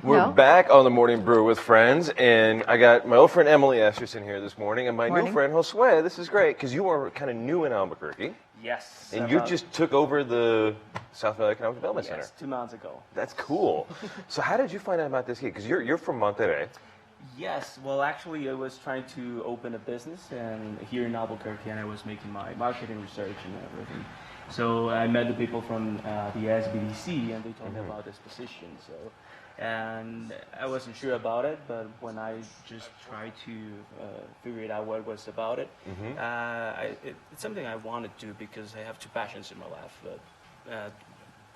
We're back on the Morning Brew with friends, and I got my old friend Emily Esterson here this morning, and my new friend Josue. This is great, because you are kind of new in Albuquerque. Yes. And you just took over the South Valley Economic Development Center. 2 months ago. That's cool. So how did you find out about this gig? Because you're from Monterrey. Yes. Well, actually, I was trying to open a business and here in Albuquerque, and I was making my marketing research and everything. So I met the people from the SVEDC, and they told me about this position. And I wasn't sure about it, but when I just tried to figure it out what it was about it, it's something I wanted to because I have two passions in my life.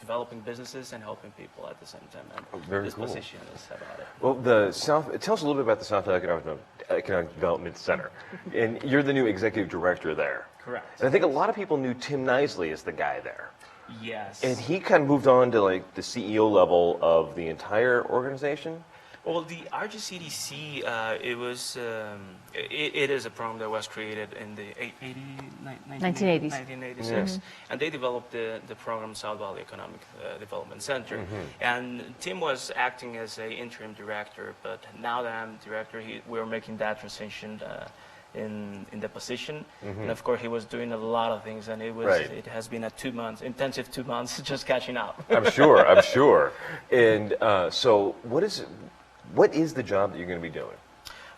Developing businesses and helping people at the same time. And this position is about it. Well, tell us a little bit about the South Valley Economic Development Center. And you're the new executive director there. Correct. And I think a lot of people knew Tim Nisley as the guy there. Yes. And he kind of moved on to like the CEO level of the entire organization. Well, the RGCDC, it is a program that was created in the 1980s. And they developed the program South Valley Economic Development Center. And Tim was acting as an interim director, but now that I'm director, we're making that transition in the position. And of course, he was doing a lot of things, and it has been intensive 2 months just catching up. I'm sure. And so what is the job that you're going to be doing?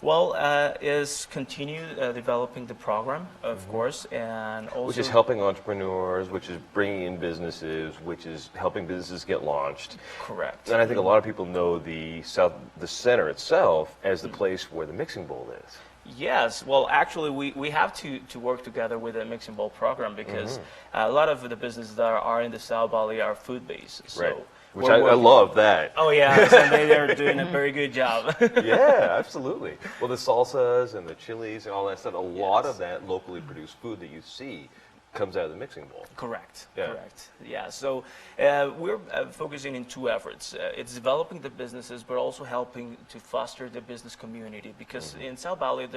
Well, is continue developing the program, of course, and also... Which is helping entrepreneurs, which is bringing in businesses, which is helping businesses get launched. Correct. And I think a lot of people know the center itself as the place where the mixing bowl is. Yes, well, actually, we have to work together with the Mixing Bowl program because a lot of the businesses that are in the South Valley are food-based. So right. Which I love that. Oh, yeah, so they're doing a very good job. Yeah, absolutely. Well, the salsas and the chilies and all that stuff, a lot of that locally produced food that you see comes out of the mixing bowl. Correct. Yeah. Correct. Yeah. So we're focusing in two efforts. It's developing the businesses, but also helping to foster the business community. Because in South Valley,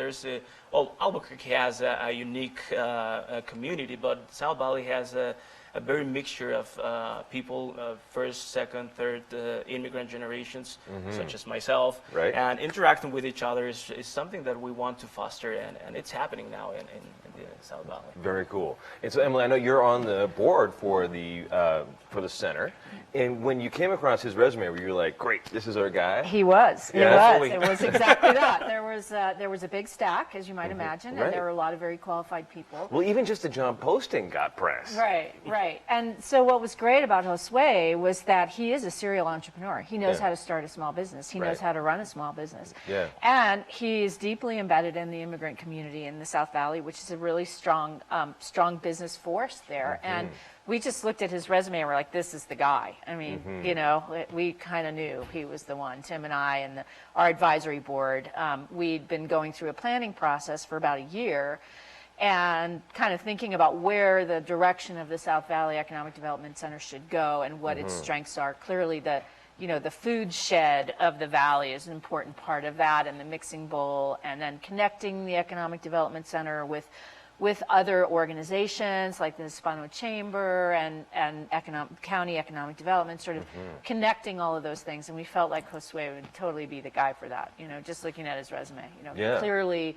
Albuquerque has a unique community, but South Valley has a very mixture of people, first, second, third immigrant generations, such as myself. Right. And interacting with each other is something that we want to foster, and it's happening now in the South Valley. Very cool. And so, Emily, I know you're on the board for the center. And when you came across his resume, were you like, great, this is our guy? He was. Yeah. It was exactly that. There was a big stack, as you might imagine, and there were a lot of very qualified people. Well, even just the job posting got press. Right. And so what was great about Josue was that he is a serial entrepreneur. He knows how to start a small business. He knows how to run a small business. Yeah. And he is deeply embedded in the immigrant community in the South Valley, which is a really strong business force there. And we just looked at his resume and we're like, this is the guy. I mean, we kind of knew he was the one. Tim and I and our advisory board, we'd been going through a planning process for about a year and kind of thinking about where the direction of the South Valley Economic Development Center should go and what its strengths are. Clearly, the food shed of the valley is an important part of that, and the mixing bowl, and then connecting the Economic Development Center with other organizations like the Hispano Chamber and County Economic Development, sort of connecting all of those things. And we felt like Josue would totally be the guy for that, just looking at his resume. Clearly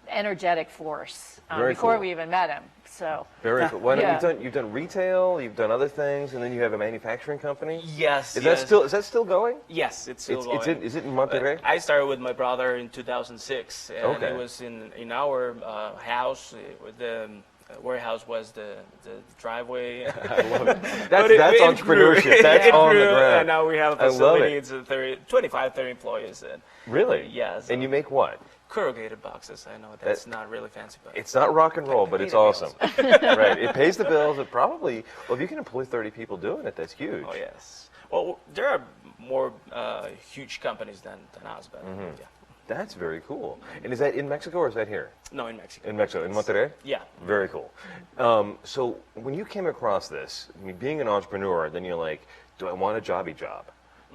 energetic force before we even met him. So very cool. Well, you've done retail, you've done other things, and then you have a manufacturing company. Yes. Is that still going? Yes, it's still going. Is it in Monterrey? I started with my brother in 2006, and it was in our house. The warehouse was the driveway. I love it. That's entrepreneurship. That's on the ground. And now we have a facility. It's 25, 30 employees. Really? Yes. And you make what? Corrugated boxes. I know that's not really fancy, but it's not rock and roll, but it's awesome. Right. It pays the bills. It probably, well, if you can employ 30 people doing it, that's huge. Oh, yes. Well, there are more huge companies than us, but yeah. That's very cool. And is that in Mexico or is that here? No, in Mexico. In Mexico, in Monterrey? Yeah. Very cool. So when you came across this, being an entrepreneur, then you're like, do I want a jobby job?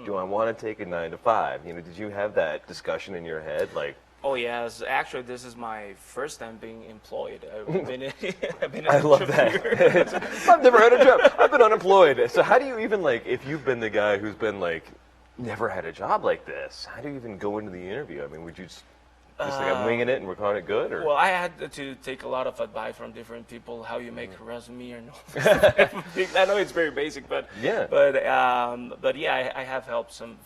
Do I want to take a 9 to 5? Did you have that discussion in your head, like? Oh yes, actually, this is my first time being employed. I've been I love that. I've never had a job. I've been unemployed. So how do you even if you've been the guy who's been never had a job like this. How do you even go into the interview? I mean, would you just like I'm winging it and we're calling it good? Or? Well, I had to take a lot of advice from different people, how you make a resume or no. I know it's very basic, but Yeah. but yeah, I have helped some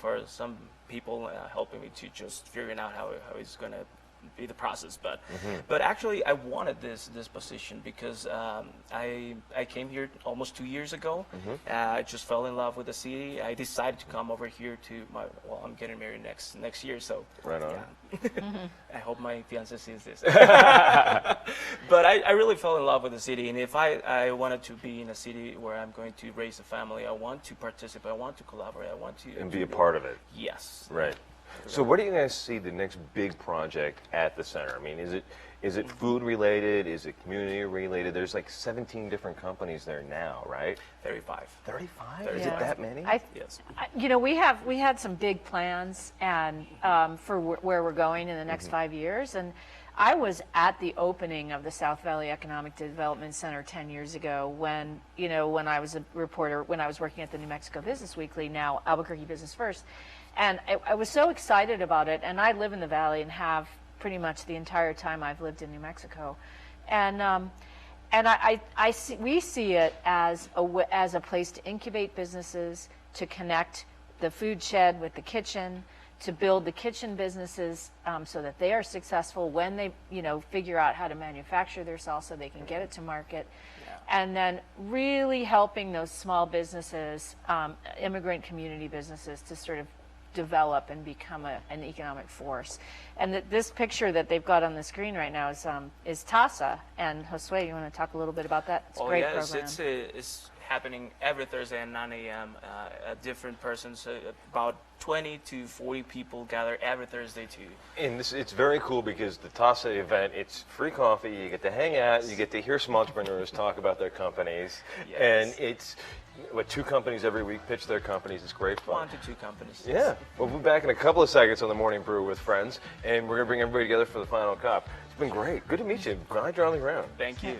people helping me to just figuring out how it's going to be the process. But actually, I wanted this position because I came here almost 2 years ago. I just fell in love with the city. I decided to come over here to I'm getting married next year, so Right on. yeah. I hope my fiance sees this. But I really fell in love with the city, and if I wanted to be in a city where I'm going to raise a family, I want to participate, I want to collaborate, I want to... And be a part of it. Yes. Right. So where do you guys see the next big project at the center? I mean, is it food related? Is it community related? There's like 17 different companies there now, right? 35. 35? Is Yeah. it that many? Yes. You know, we had some big plans and for where we're going in the next 5 years. And I was at the opening of the South Valley Economic Development Center 10 years ago when I was a reporter, when I was working at the New Mexico Business Weekly, now Albuquerque Business First. And I was so excited about it. And I live in the Valley and have pretty much the entire time I've lived in New Mexico. And we see it as a place to incubate businesses, to connect the food shed with the kitchen, to build the kitchen businesses so that they are successful when they, figure out how to manufacture their salsa, they can get it to market. And then really helping those small businesses, immigrant community businesses, to sort of develop and become an economic force. And this picture that they've got on the screen right now is TASA. And Josue, you want to talk a little bit about that? It's a great program. It's happening every Thursday at 9 a.m. At different persons. About 20 to 40 people gather every Thursday too. And it's very cool because the TASA event, it's free coffee, you get to hang out, you get to hear some entrepreneurs talk about their companies. Yes. And it's 2 companies every week pitch their companies. It's great fun. 1 to 2 companies. Yeah. We'll be back in a couple of seconds on the Morning Brew with friends, and we're going to bring everybody together for the final cup. It's been great. Good to meet you. Glad you're on the ground. Thank you.